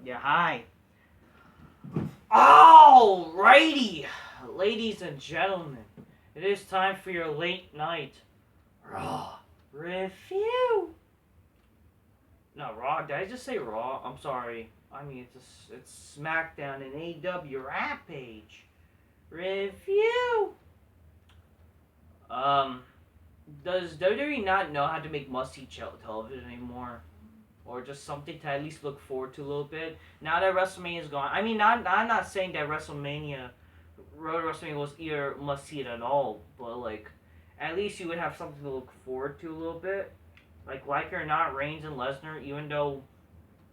Yeah, hi. Alrighty, ladies and gentlemen, it is time for your late night Raw review. No, Raw. Did I just say Raw? I'm sorry. I mean, it's Smackdown and AEW Rampage review. Does WWE not know how to make must-see television anymore? Or just something to at least look forward to a little bit. Now that WrestleMania is gone, I mean, I'm not saying that Road to WrestleMania was either must see it at all, but like, at least you would have something to look forward to a little bit. Like it or not, Reigns and Lesnar, even though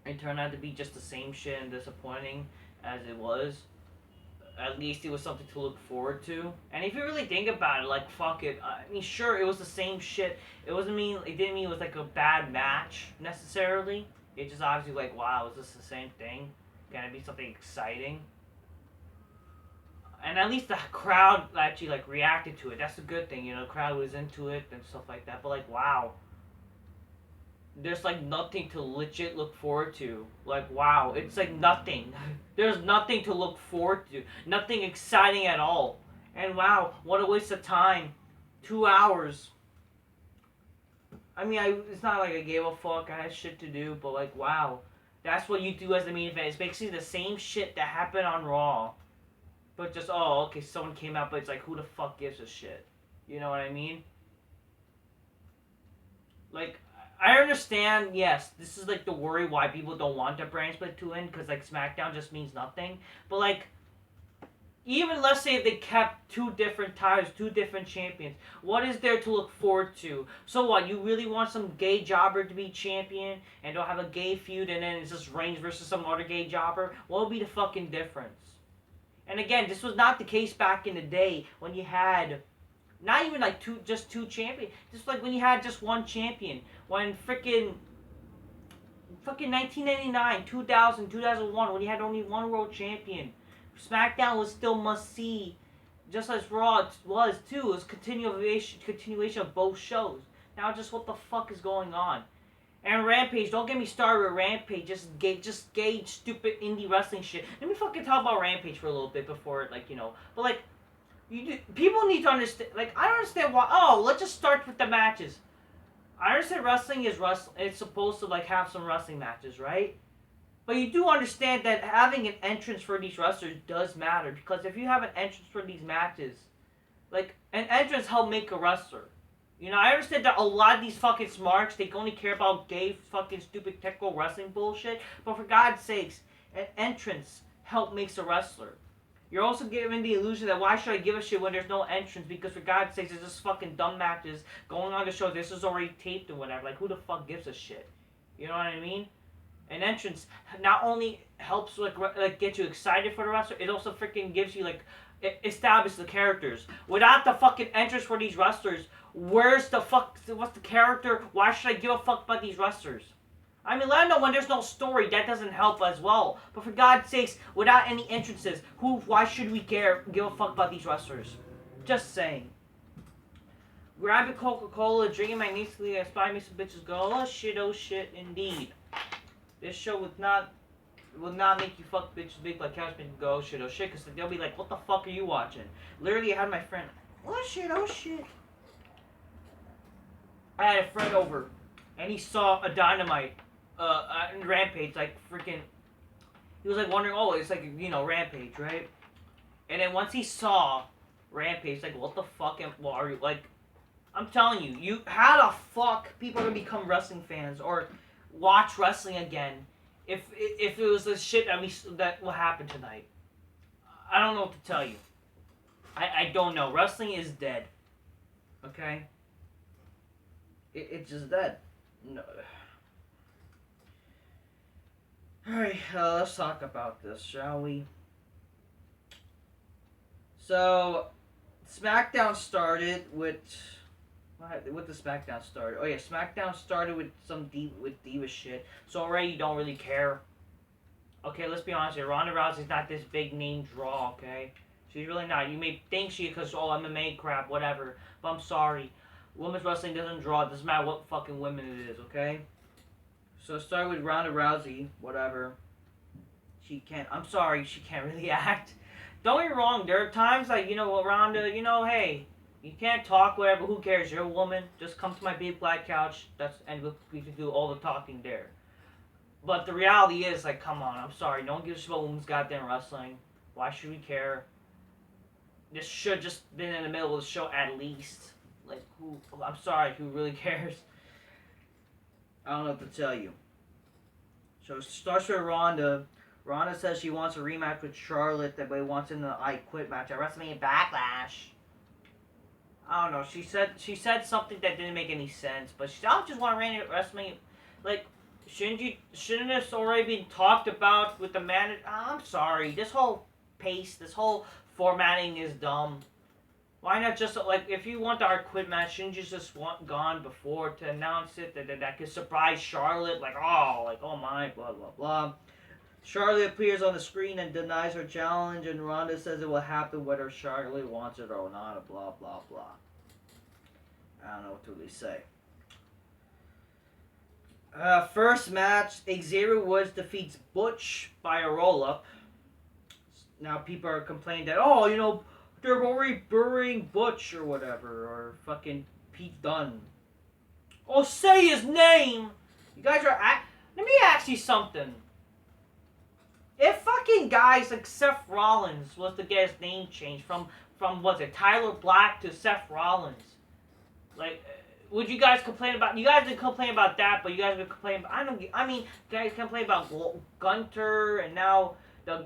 it turned out to be just the same shit and disappointing as it was, at least it was something to look forward to. And if you really think about it, like fuck it. I mean, sure, it was the same shit. It didn't mean it was like a bad match necessarily. It just obviously like, wow, is this the same thing? Can it be something exciting? And at least the crowd actually like reacted to it. That's a good thing, you know. The crowd was into it and stuff like that. But like, wow, there's like nothing to legit look forward to. Like, wow, it's like nothing. There's nothing to look forward to. Nothing exciting at all. And wow, what a waste of time. 2 hours. I mean, it's not like I gave a fuck. I had shit to do. But like, wow. That's what you do as the main event. It's basically the same shit that happened on Raw. But just, oh, okay, someone came out, but it's like, who the fuck gives a shit? You know what I mean? Like, I understand, yes, this is like the worry why people don't want the brand split to end, because like SmackDown just means nothing. But like, even let's say if they kept two different titles, two different champions, what is there to look forward to? So what, you really want some gay jobber to be champion and don't have a gay feud and then it's just Reigns versus some other gay jobber? What would be the fucking difference? And again, this was not the case back in the day when you had not even like two champions. Just like when you had just one champion. When fucking 1999, 2000, 2001, when you had only one world champion. SmackDown was still must see, just as Raw was too. It was continuation of both shows. Now just what the fuck is going on? And Rampage, don't get me started with Rampage, just gay, stupid indie wrestling shit. Let me fucking talk about Rampage for a little bit before, like, you know. But, like, people need to understand, like, I don't understand why, let's just start with the matches. I understand wrestling is it's supposed to, like, have some wrestling matches, right? But you do understand that having an entrance for these wrestlers does matter, because if you have an entrance for these matches, like, an entrance helps make a wrestler. You know, I understand that a lot of these fucking smarts, they only care about gay fucking stupid technical wrestling bullshit. But for God's sakes, an entrance help makes a wrestler. You're also giving the illusion that why should I give a shit when there's no entrance? Because for God's sakes, there's just fucking dumb matches going on the show. This is already taped and whatever. Like, who the fuck gives a shit? You know what I mean? An entrance not only helps like get you excited for the wrestler, it also freaking gives you like establish the characters. Without the fucking entrance for these wrestlers, what's the character? Why should I give a fuck about these wrestlers? I mean, let them know when there's no story, that doesn't help as well. But for God's sakes, without any entrances, why should we give a fuck about these wrestlers? Just saying. Grabbing Coca-Cola, drinking magnetically, inspiring me some bitches go, oh shit, indeed. This show will not make you fuck bitches big like couch make go, oh shit, because they'll be like, what the fuck are you watching? Literally, I had my friend, oh shit. I had a friend over, and he saw a Dynamite, in Rampage, like freaking, he was like wondering, oh, it's like, you know, Rampage, right? And then once he saw Rampage, like, what the fuck are you, like, I'm telling you, how the fuck people are gonna become wrestling fans, or watch wrestling again, if it was the shit that will happen tonight? I don't know what to tell you. I don't know. Wrestling is dead. Okay? It's just dead. No. Alright, let's talk about this, shall we? So, SmackDown started with... What the SmackDown started? Oh yeah, SmackDown started with some diva shit. So already you don't really care. Okay, let's be honest here. Ronda Rousey's not this big name draw, okay? She's really not. You may think she because, MMA crap, whatever. But I'm sorry. Women's wrestling doesn't draw. It doesn't matter what fucking women it is, okay? So it started with Ronda Rousey, whatever. She can't. I'm sorry, she can't really act. Don't get me wrong. There are times like Ronda. Hey, you can't talk, whatever. Who cares? You're a woman. Just come to my big black couch. And we can do all the talking there. But the reality is, like, come on. I'm sorry. No one gives a shit about women's goddamn wrestling. Why should we care? This should just been in the middle of the show at least. Like, who? I'm sorry. Who really cares? I don't know what to tell you. So it starts with Ronda. Ronda says she wants a rematch with Charlotte that way wants in the I Quit match at WrestleMania Backlash. I don't know. She said something that didn't make any sense, but she said, I just want to reign at WrestleMania. Like, shouldn't this already been talked about with the manager? I'm sorry. This whole pace, this whole formatting is dumb. Why not just, like, if you want the I Quit match, shouldn't you just want gone before to announce it? That could surprise Charlotte, like, oh my, blah, blah, blah. Charlotte appears on the screen and denies her challenge, and Ronda says it will happen whether Charlotte wants it or not, blah, blah, blah. I don't know what to really say. First match, Xavier Woods defeats Butch by a roll-up. Now people are complaining that, they're already burying Butch or whatever, or fucking Pete Dunne. Oh, say his name! You guys are... Let me ask you something. If fucking guys like Seth Rollins was to get his name changed from what's it, Tyler Black to Seth Rollins, like, would you guys complain about? You guys didn't complain about that, but you guys would complain about. Guys complain about Gunter and now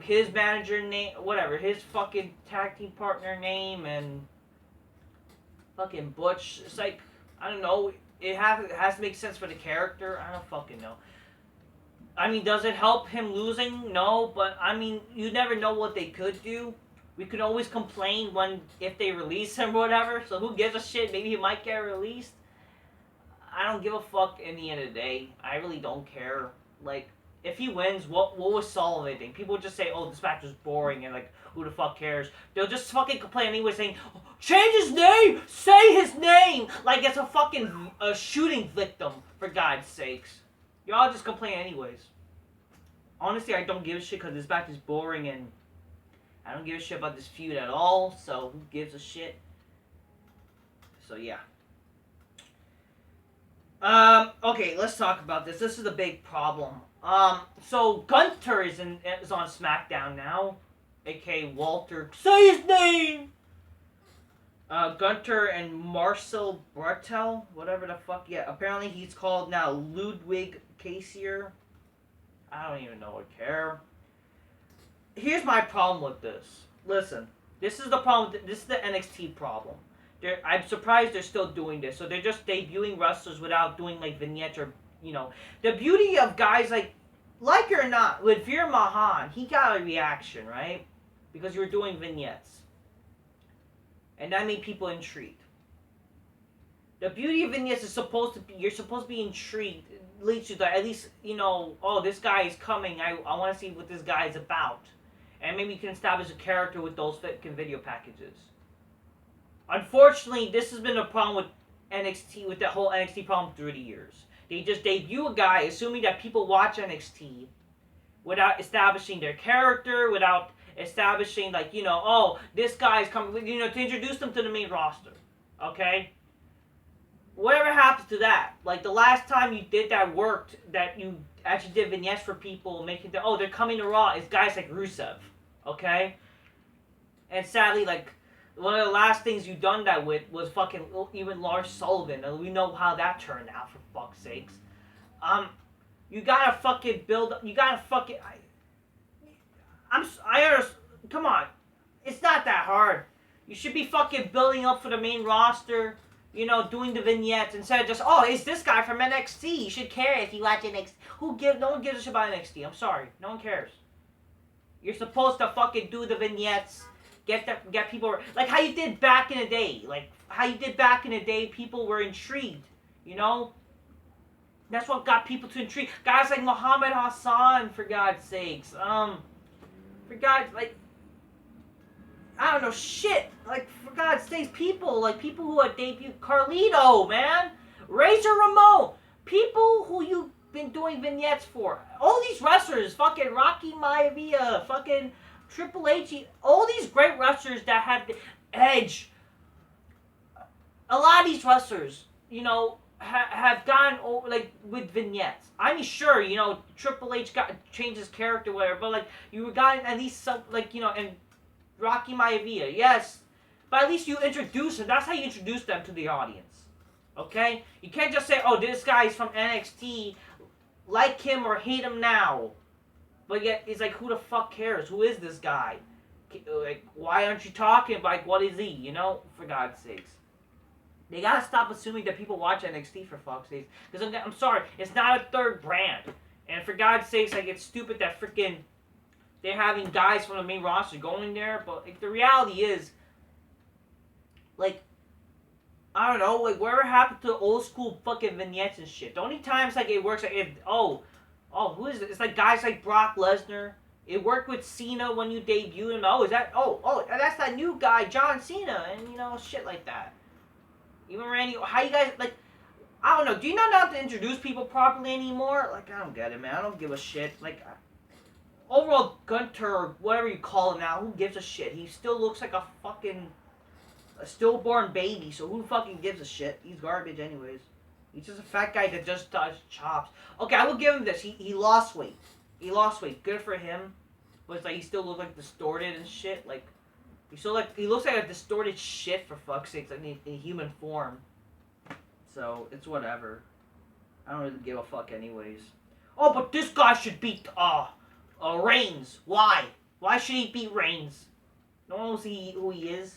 his manager name, whatever, his fucking tag team partner name and fucking Butch. It's like, I don't know. It has to make sense for the character. I don't fucking know. Does it help him losing? No, but you never know what they could do. We could always complain if they release him or whatever, so who gives a shit? Maybe he might get released. I don't give a fuck in the end of the day. I really don't care. Like, if he wins, what will solve anything? People would just say, oh, this match was boring, and like, who the fuck cares? They'll just fucking complain anyway, saying, oh, change his name! Say his name! Like it's a fucking shooting victim, for God's sakes. Y'all just complain anyways. Honestly, I don't give a shit because this match is boring and I don't give a shit about this feud at all, so who gives a shit? So, yeah. Okay, let's talk about this. This is a big problem. So Gunter is on SmackDown now, aka Walter. Say his name! Gunter and Marcel Bartel, whatever the fuck. Yeah, apparently he's called now Ludwig Kaiser. I don't even know or care. Here's my problem with this. Listen, this is the problem. This is the NXT problem. I'm surprised they're still doing this. So they're just debuting wrestlers without doing like vignettes or, the beauty of guys like it or not, with Veer Mahan, he got a reaction, right? Because you were doing vignettes. And that made people intrigued. The beauty of vignettes is you're supposed to be intrigued. Leads you to at least, oh, this guy is coming. I want to see what this guy is about. And maybe you can establish a character with those video packages. Unfortunately, this has been a problem with NXT, with that whole NXT problem through the years. They just debut a guy, assuming that people watch NXT, without establishing their character, without establishing, like, oh, this guy's coming, to introduce them to the main roster. Okay? Whatever happens to that? Like, the last time you did that worked, that you actually did vignettes for people, making the, they're coming to Raw, is guys like Rusev. Okay? And sadly, like, one of the last things you done that with was fucking even Lars Sullivan, and we know how that turned out, for fuck's sakes. You gotta fucking build up, you gotta fucking, come on, it's not that hard. You should be fucking building up for the main roster, doing the vignettes, instead of just, it's this guy from NXT, you should care if you watch NXT. No one gives a shit about NXT, I'm sorry, no one cares. You're supposed to fucking do the vignettes, get people, like how you did back in the day. People were intrigued, That's what got people to intrigue. Guys like Muhammad Hassan, for God's sakes. I don't know, shit. Like, for God's sakes, people who had debuted, Carlito, man. Razor Ramon. People who you been doing vignettes for? All these wrestlers, fucking Rocky Maivia, fucking Triple H, all these great wrestlers that have Edge. A lot of these wrestlers, you know, have gone over, like, with vignettes. I mean, sure, you know, Triple H changed his character, whatever, but, like, you got at least some, like, you know, and Rocky Maivia, yes, but at least you introduce them. That's how you introduce them to the audience, okay? You can't just say, oh, this guy's from NXT, like him or hate him now, but yet it's like, who the fuck cares? Who is this guy? Like, why aren't you talking? Like, what is he? You know, for God's sakes. They gotta stop assuming that people watch NXT, for fuck's sake. Because I'm sorry, it's not a third brand. And for God's sakes, like, it's stupid that freaking they're having guys from the main roster going there. But like, the reality is, like, I don't know, like, whatever happened to old school fucking vignettes and shit? The only times like it works, like, if who is it? It's like guys like Brock Lesnar. It worked with Cena when you debuted him. Oh, is that? Oh, that's that new guy, John Cena, and you know, shit like that. Even Randy, how you guys, like, I don't know, do you not know how to introduce people properly anymore? Like, I don't get it, man. I don't give a shit. Like, overall, Gunter, or whatever you call him now, who gives a shit? He still looks like a stillborn baby, so who fucking gives a shit? He's garbage anyways. He's just a fat guy that just does chops. Okay, I will give him this. He lost weight. He lost weight. Good for him. But it's like, he still looks like distorted and shit. Like, he looks like a distorted shit, for fuck's sake, like in human form. So, it's whatever. I don't really give a fuck anyways. Oh, but this guy should beat, Reigns. Why? Why should he beat Reigns? No one will see who he is.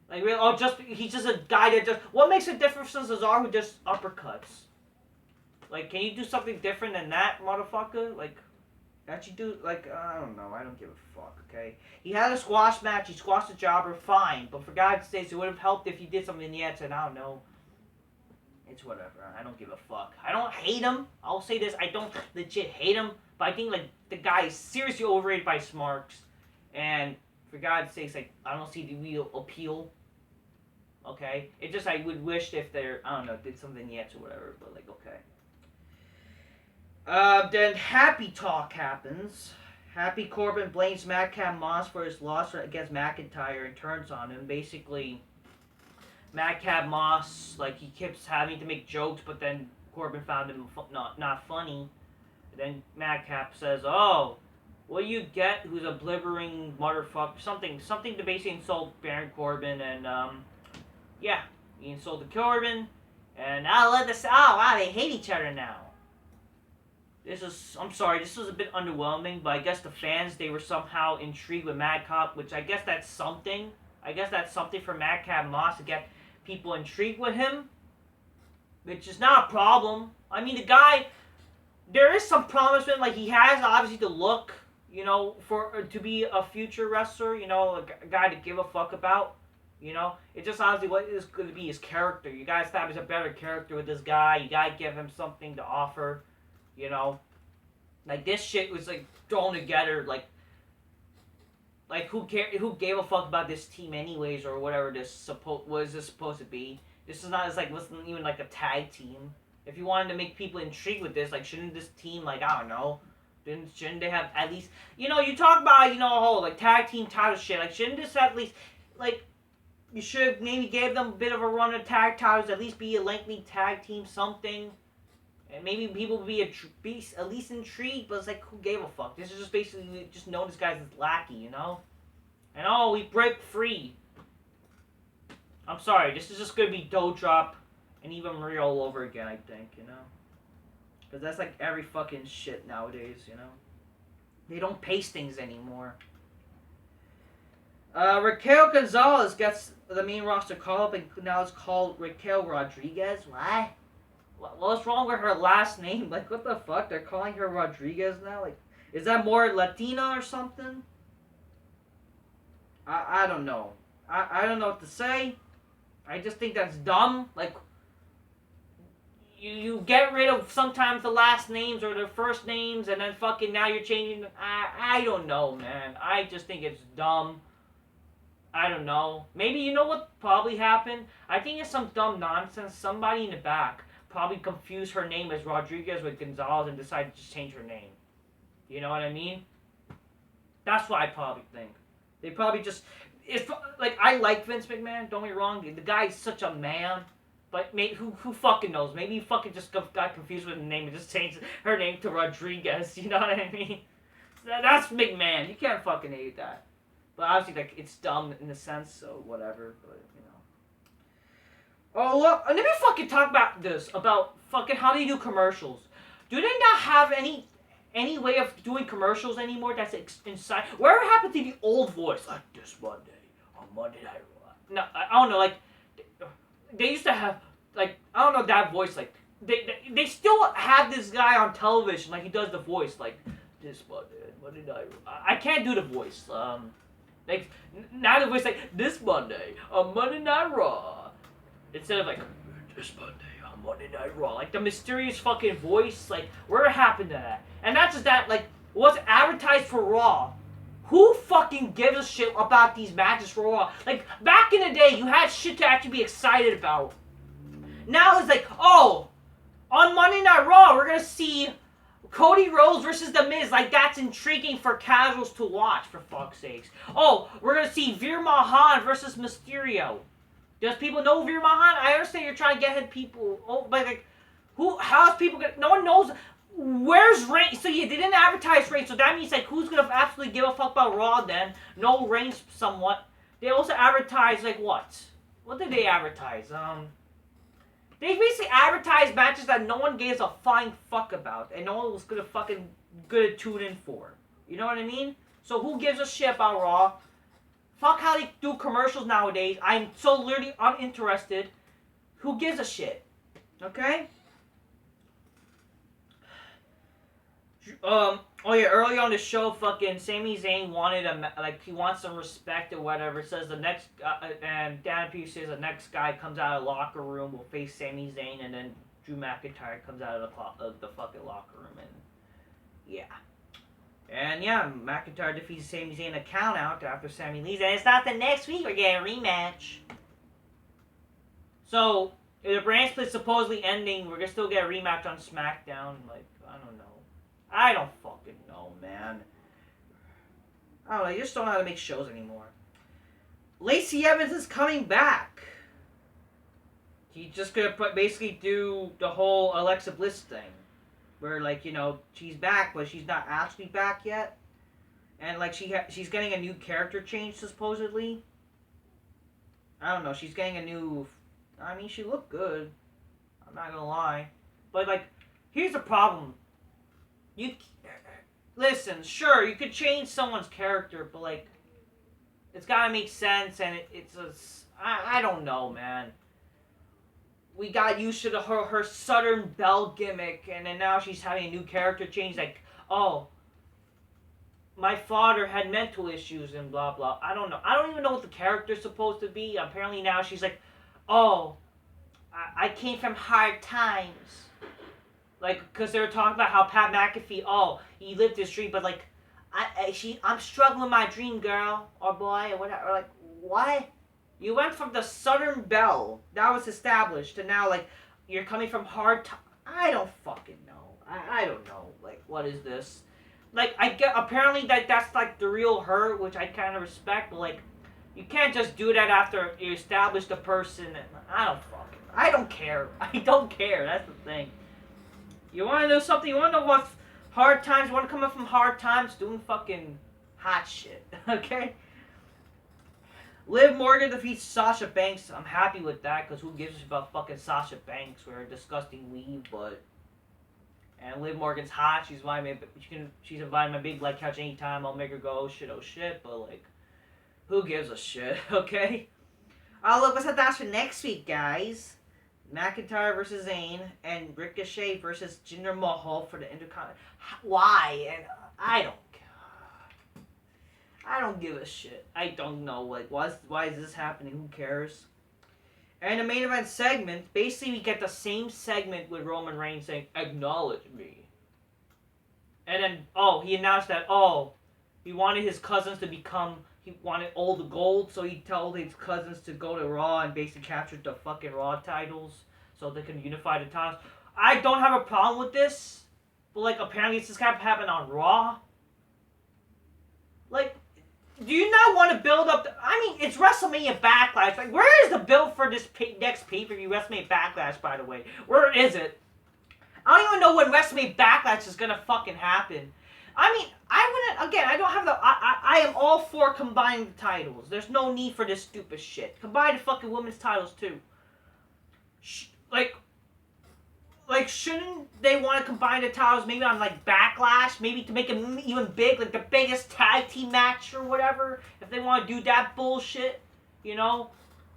Like, really, he's just a guy that just, what makes a difference from Cesaro who just uppercuts? Like, can you do something different than that, motherfucker? Like, can't you do, like, I don't know, I don't give a fuck, okay? He had a squash match, he squashed the jobber, fine, but for God's sakes, it would have helped if he did something yet, and I don't know. It's whatever, I don't give a fuck. I don't hate him, I'll say this, I don't legit hate him, but I think, like, the guy is seriously overrated by Smarks, and for God's sakes, like, I don't see the real appeal, okay? It just, I would wish if they're, I don't know, did something yet or whatever, but, like, okay. Then Happy Talk happens. Happy Corbin blames Madcap Moss for his loss against McIntyre and turns on him. Basically, Madcap Moss, like, he keeps having to make jokes, but then Corbin found him not funny. And then Madcap says, oh, what you get who's a blibbering motherfucker, something to basically insult Baron Corbin, and, yeah, he insulted Corbin, and wow, they hate each other now. I'm sorry, this was a bit underwhelming, but I guess the fans, they were somehow intrigued with Madcap, which I guess that's something. I guess that's something for Madcap Moss to get people intrigued with him, which is not a problem. I mean, the guy, there is some promise with him, like, he has obviously the look, you know, to be a future wrestler, you know, a guy to give a fuck about, you know. It's just obviously what is going to be his character. You gotta establish a better character with this guy. You gotta give him something to offer. You know, like, this shit was, like, thrown together, like who gave a fuck about this team anyways, or whatever what is this supposed to be? This is not, it's like, wasn't even, like, a tag team. If you wanted to make people intrigued with this, like, shouldn't this team, like, I don't know, shouldn't they have at least, you know, you talk about, you know, whole, like, tag team title shit, like, shouldn't this at least, like, you should have maybe gave them a bit of a run of tag titles, at least be a lengthy tag team, something. And maybe people would be at least intrigued, but it's like, who gave a fuck? This is just basically just known this guy's lackey, you know? And oh, we break free. I'm sorry, this is just gonna be Doudrop and Eva Marie all over again, I think, you know? Because that's like every fucking shit nowadays, you know? They don't pace things anymore. Raquel Gonzalez gets the main roster call up, and now it's called Raquel Rodriguez. What? What's wrong with her last name? Like, what the fuck? They're calling her Rodriguez now? Like, is that more Latina or something? I don't know. I don't know what to say. I just think that's dumb. Like, you get rid of sometimes the last names or the first names, and then fucking now you're changing. I don't know, man. I just think it's dumb. I don't know. Maybe, you know what probably happened? I think it's some dumb nonsense. Somebody in the back probably confused her name as Rodriguez with Gonzalez and decided to just change her name. You know what I mean? That's what I probably think. They probably just... It's like, I like Vince McMahon, don't get me wrong. The guy's such a man. But maybe, who fucking knows? Maybe he fucking just got confused with the name and just changed her name to Rodriguez. You know what I mean? That's McMahon. You can't fucking hate that. But obviously, like, it's dumb in a sense, so whatever. But, you know. Oh, look. Let me fucking talk about this. About fucking how they do commercials. Do they not have any way of doing commercials anymore that's inside? Whatever happened to the old voice? Like, this Monday, on Monday Night Raw. No, I don't know, like... They used to have, like, I don't know that voice, like, they still have this guy on television, like, he does the voice, like, this Monday Night Raw. I can't do the voice, like, now the voice, like, this Monday, on Monday Night Raw, instead of, like, this Monday, on Monday Night Raw, like, the mysterious fucking voice, like, where happened to that? And not just that, like, what's advertised for Raw? Who fucking gives a shit about these matches for Raw? Like, back in the day, you had shit to actually be excited about. Now it's like, oh, on Monday Night Raw, we're gonna see Cody Rhodes versus The Miz. Like, that's intriguing for casuals to watch, for fuck's sakes. Oh, we're gonna see Veer Mahan versus Mysterio. Does people know Veer Mahan? I understand you're trying to get people, but like, how's people gonna, no one knows. Where's Reigns? So yeah, they didn't advertise Reigns, so that means like who's gonna absolutely give a fuck about Raw then? No Reigns somewhat. They also advertise like what? What did they advertise? They basically advertised matches that no one gives a flying fuck about and no one was gonna tune in for. You know what I mean? So who gives a shit about Raw? Fuck how they do commercials nowadays. I'm so literally uninterested. Who gives a shit? Okay? Oh yeah, early on the show, fucking Sami Zayn wanted he wants some respect or whatever. Says the next, and Dan Pearce says the next guy comes out of the locker room will face Sami Zayn, and then Drew McIntyre comes out of the fucking locker room, and yeah. And yeah, McIntyre defeats Sami Zayn a count out after Sami leaves, and it's not the next week we're getting a rematch. So, the brand split supposedly ending, we're gonna still get a rematch on SmackDown, like, I don't know. I don't fucking know, man. I don't know, you just don't know how to make shows anymore. Lacey Evans is coming back. He's just gonna basically do the whole Alexa Bliss thing. Where, like, you know, she's back, but she's not actually back yet. And, like, she's getting a new character change, supposedly. I don't know, she's getting a new... I mean, she looked good. I'm not gonna lie. But, like, here's the problem. Listen, sure, you could change someone's character, but, like, it's gotta make sense, and I don't know, man. We got used to her Southern Belle gimmick, and then now she's having a new character change, like, oh, my father had mental issues, and blah, blah. I don't know. I don't even know what the character's supposed to be. Apparently now she's like, oh, I came from hard times. Like, because they were talking about how Pat McAfee, oh, he lived his dream, but, like, I'm struggling with my dream, girl, or boy, or whatever. Like, what? You went from the Southern Belle, that was established, to now, like, you're coming from hard times. I don't fucking know. I don't know. Like, what is this? Like, I get, apparently that's, like, the real her, which I kind of respect, but, like, you can't just do that after you establish the person, and I don't care. I don't care, that's the thing. You want to know something? You want to know what hard times? You want to come up from hard times? Doing fucking hot shit, okay? Liv Morgan defeats Sasha Banks. I'm happy with that, because who gives a shit about fucking Sasha Banks? We're a disgusting weave, but... And Liv Morgan's hot. She's inviting my big black couch anytime. I'll make her go, oh shit, but, like, who gives a shit, okay? Oh, look, what's that for next week, guys? McIntyre versus Zayn, and Ricochet versus Jinder Mahal for the Intercontinental. Why? And I don't give a shit. I don't know. Like, why is this happening? Who cares? And the main event segment, basically we get the same segment with Roman Reigns saying, acknowledge me. And then, he announced that, he wanted his cousins to become... He wanted all the gold, so he told his cousins to go to Raw and basically capture the fucking Raw titles. so they can unify the titles. I don't have a problem with this, but like apparently this happened on Raw. Like, do you not want to build up? I mean, it's WrestleMania Backlash. Like, where is the build for this next pay-per-view WrestleMania Backlash? By the way, where is it? I don't even know when WrestleMania Backlash is gonna fucking happen. I mean, I wouldn't. Again, I don't have the. I am all for combining the titles. There's no need for this stupid shit. Combine the fucking women's titles too. Like, shouldn't they want to combine the titles maybe on, like, Backlash? Maybe to make it even big, like, the biggest tag team match or whatever? If they want to do that bullshit, you know?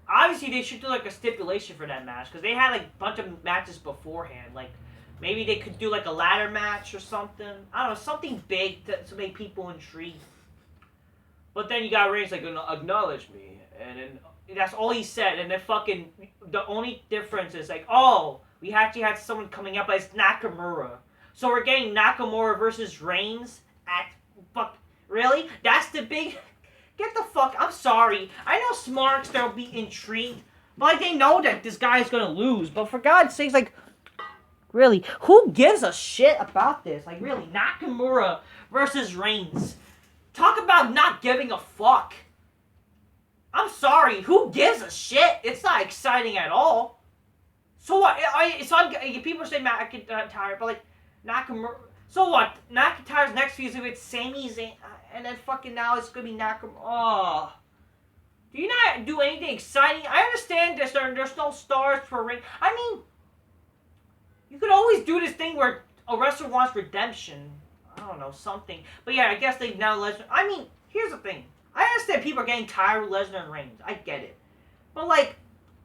Obviously, they should do, like, a stipulation for that match. Because they had, like, a bunch of matches beforehand. Like, maybe they could do, like, a ladder match or something. I don't know, something big to make people intrigued. But then you got Reigns, like, acknowledge me. And then that's all he said. And then fucking, the only difference is, like, oh, we actually had someone coming up as Nakamura. So we're getting Nakamura versus Reigns at... Fuck, really? That's the big... Get the fuck... I'm sorry. I know Smarks, they'll be intrigued. But, like, they know that this guy is gonna lose. But for God's sakes, like... Really, who gives a shit about this? Like, really, Nakamura versus Reigns. Talk about not giving a fuck. I'm sorry, who gives a shit? It's not exciting at all. So what? People say McIntyre, but like Nakamura. So what? McIntyre's next feud is with Sami Zayn, and then fucking now it's gonna be Nakamura. Oh, do you not do anything exciting? I understand there's no stars for Ring. I mean, you could always do this thing where a wrestler wants redemption. I don't know, something. But yeah, I guess they now Lesnar. I mean, here's the thing. I understand people are getting tired of Lesnar and Reigns. I get it. But like,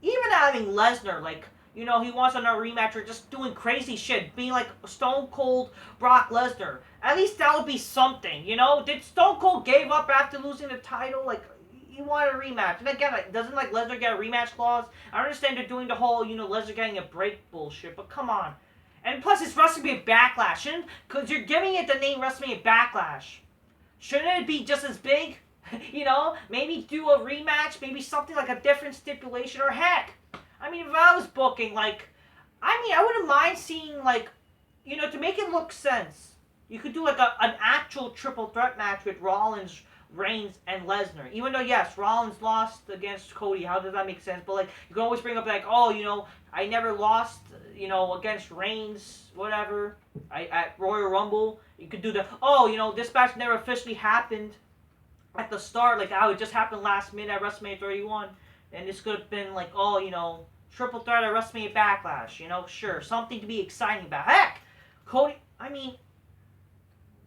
even having Lesnar, like, you know, he wants another rematch or just doing crazy shit, being like Stone Cold Brock Lesnar. At least that would be something, you know? Did Stone Cold gave up after losing the title? Like, he wanted a rematch. And again, like, doesn't like Lesnar get a rematch clause? I understand they're doing the whole, you know, Lesnar getting a break bullshit, but come on. And plus, it's WrestleMania Backlash, because you're giving it the name WrestleMania Backlash. Shouldn't it be just as big? You know, maybe do a rematch, maybe something like a different stipulation, or heck, I mean, if I was booking, like, I wouldn't mind seeing, like, you know, to make it look sense, you could do, like, an actual triple threat match with Rollins, Reigns, and Lesnar. Even though, yes, Rollins lost against Cody, how does that make sense? But, like, you can always bring up, like, oh, you know, I never lost, you know, against Reigns, whatever, at Royal Rumble. You could do the, oh, you know, this match never officially happened at the start, like, how it just happened last minute at WrestleMania 31. And this could have been like, oh, you know, triple threat at WrestleMania Backlash. You know, sure, something to be exciting about. Heck, Cody. I mean,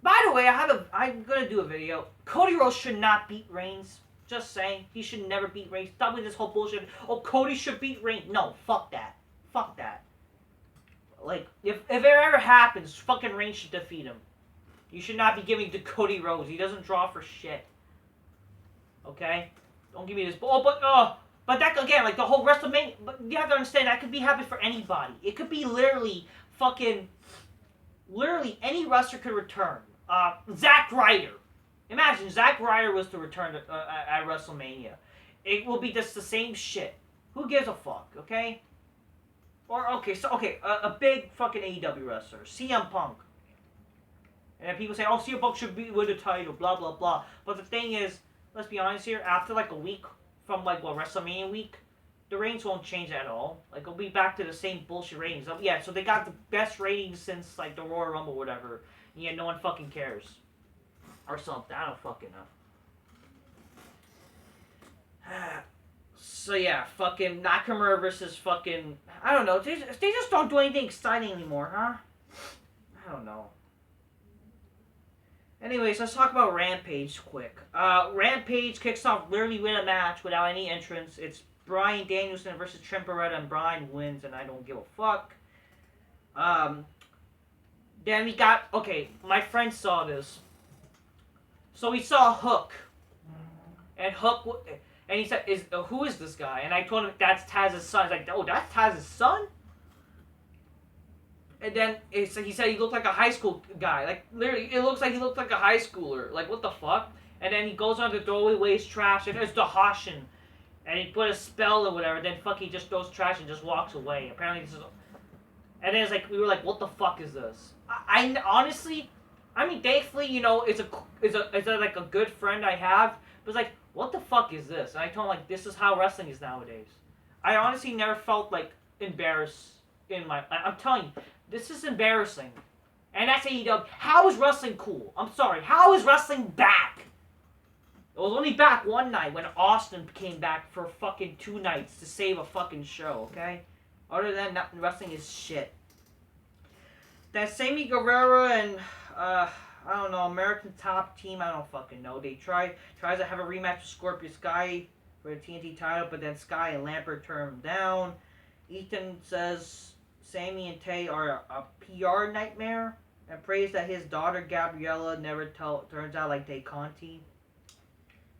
by the way, I'm gonna do a video. Cody Rhodes should not beat Reigns. Just saying, he should never beat Reigns. Stop with this whole bullshit. Oh, Cody should beat Reigns. No, fuck that. Fuck that. Like, if it ever happens, fucking Reigns should defeat him. You should not be giving to Cody Rhodes. He doesn't draw for shit. Okay, don't give me this. But that, again, like, the whole WrestleMania, but you have to understand, that could be happening for anybody. It could be literally any wrestler could return. Zack Ryder. Imagine Zack Ryder was to return at WrestleMania. It will be just the same shit. Who gives a fuck, okay? Or, a big fucking AEW wrestler, CM Punk. And then people say, oh, CM Punk should be with the title, blah, blah, blah. But the thing is, let's be honest here, after, like, a week from, like, WrestleMania week, the ratings won't change at all. Like, it'll be back to the same bullshit ratings. Yeah, so they got the best ratings since, like, the Royal Rumble or whatever. And yeah, no one fucking cares. Or something. I don't fucking know. So, yeah, fucking Nakamura versus fucking... I don't know. They just don't do anything exciting anymore, huh? I don't know. Anyways, let's talk about Rampage quick. Rampage kicks off literally with a match without any entrance. It's Bryan Danielson versus Tremperet, and Bryan wins, and I don't give a fuck. Then we got... Okay, my friend saw this. So we saw Hook. And Hook... And he said, who is this guy? And I told him, that's Taz's son. He's like, oh, that's Taz's son? And then he said he looked like a high school guy. Like, literally, it looks like he looked like a high schooler. Like, what the fuck? And then he goes on to throw away his trash, and there's the Hashin. and he put a spell or whatever. Then fucking just throws trash and just walks away. Apparently, this is. And then it's like we were like, what the fuck is this? I honestly, I mean, thankfully, you know, it's a like a good friend I have. But it's like, what the fuck is this? And I told him like, this is how wrestling is nowadays. I honestly never felt like embarrassed in my. I'm telling you, this is embarrassing. And that's AEW. How is wrestling cool? I'm sorry. How is wrestling back? It was only back one night when Austin came back for fucking 2 nights to save a fucking show, okay? Other than that, wrestling is shit. That Sammy Guevara and, I don't know, American Top Team, I don't fucking know. They tries to have a rematch with Scorpio Sky for the TNT title, but then Sky and Lambert turn him down. Ethan says Sammy and Tay are a PR nightmare and prays that his daughter Gabriella never turns out like Tay Conti,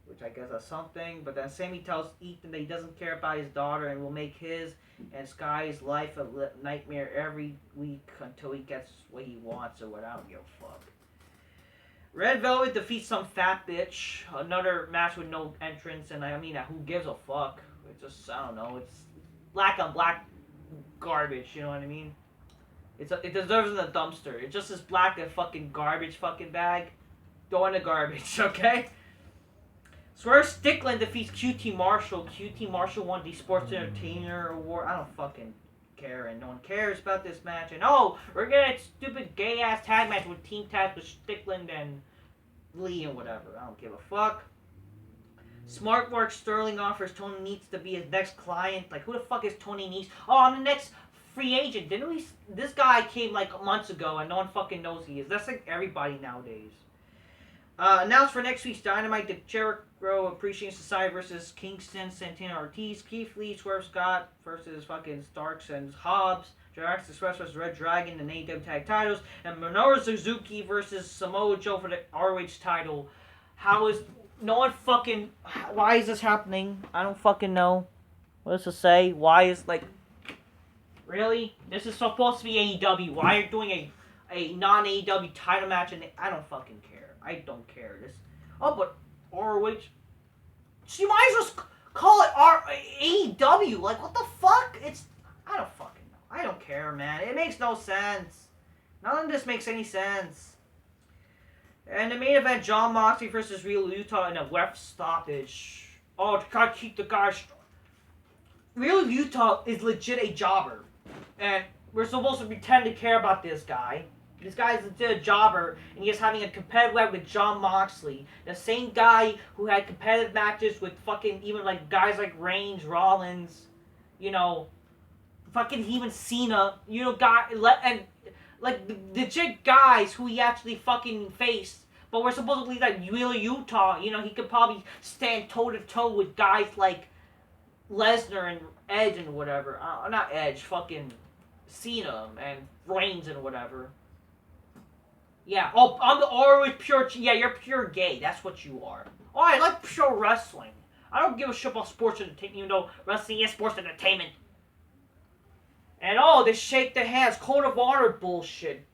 which I guess is something. But then Sammy tells Ethan that he doesn't care about his daughter and will make his and Sky's life a nightmare every week until he gets what he wants or what. I don't give a fuck. Red Velvet defeats some fat bitch. Another match with no entrance, and I mean, who gives a fuck? It just, I don't know. It's black on black garbage. You know what I mean? It deserves in the dumpster. It's just as black as fucking garbage fucking bag. Throw in the garbage, okay? Swerve Strickland defeats QT Marshall. QT Marshall won the Sports Entertainer Award. I don't fucking care, and no one cares about this match. And oh, we're getting a stupid gay ass tag match with Team Taz with Strickland and Lee and whatever. I don't give a fuck. Smart Mark Sterling offers Tony Nese to be his next client. Like, who the fuck is Tony Nese? Oh, I'm the next free agent. Didn't we? This guy came like months ago, and no one fucking knows he is. That's like everybody nowadays. Announced for next week's Dynamite, the Jericho Appreciation Society versus Kingston, Santana Ortiz, Keith Lee, Swerve Scott versus fucking Starks and Hobbs, Jurassic Express versus Red Dragon and AEW Tag Titles, and Minoru Suzuki versus Samoa Joe for the ROH title. How is no one fucking? Why is this happening? I don't fucking know. What does it say? Why is like? Really? This is supposed to be AEW. Why are you doing a non-AEW title match? And I don't fucking care. I don't care. This. Oh, but ROH. So you might as well call it AEW. Like, what the fuck? I don't fucking know. I don't care, man. It makes no sense. None of this makes any sense. And the main event, Jon Moxley versus Real Utah in a ref stoppage. Oh, to gotta keep the guys. Real Utah is legit a jobber. And we're supposed to pretend to care about this guy. This guy is legit a jobber, and he's having a competitive match with Jon Moxley. The same guy who had competitive matches with fucking, even like guys like Reigns, Rollins, you know, fucking even Cena, you know, and like legit guys who he actually fucking faced. But we're supposed to believe that Real Utah, you know, he could probably stand toe to toe with guys like Lesnar and Edge and whatever. Not Edge, fucking Cena and Reigns and whatever. Yeah, oh, I'm the always pure, yeah, you're pure gay, that's what you are. Oh, I like pure wrestling. I don't give a shit about sports entertainment, even though wrestling is sports entertainment. And oh, they shake their hands, code of honor bullshit.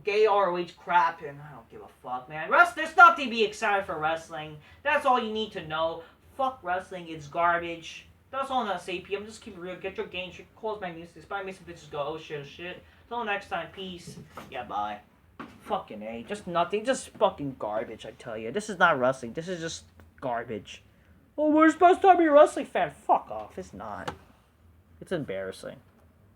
Gay ROH crap, and I don't give a fuck, man. There's nothing to be excited for wrestling. That's all you need to know. Fuck wrestling, it's garbage. That's all I'm gonna say, P. I'm just keep it real. Get your games, close my music, inspire me some bitches go, oh shit, oh shit. Till next time, peace. Yeah, bye. Fucking A, just nothing, just fucking garbage, I tell you. This is not wrestling, this is just garbage. Oh, we're supposed to be a wrestling fan. Fuck off, it's not. It's embarrassing.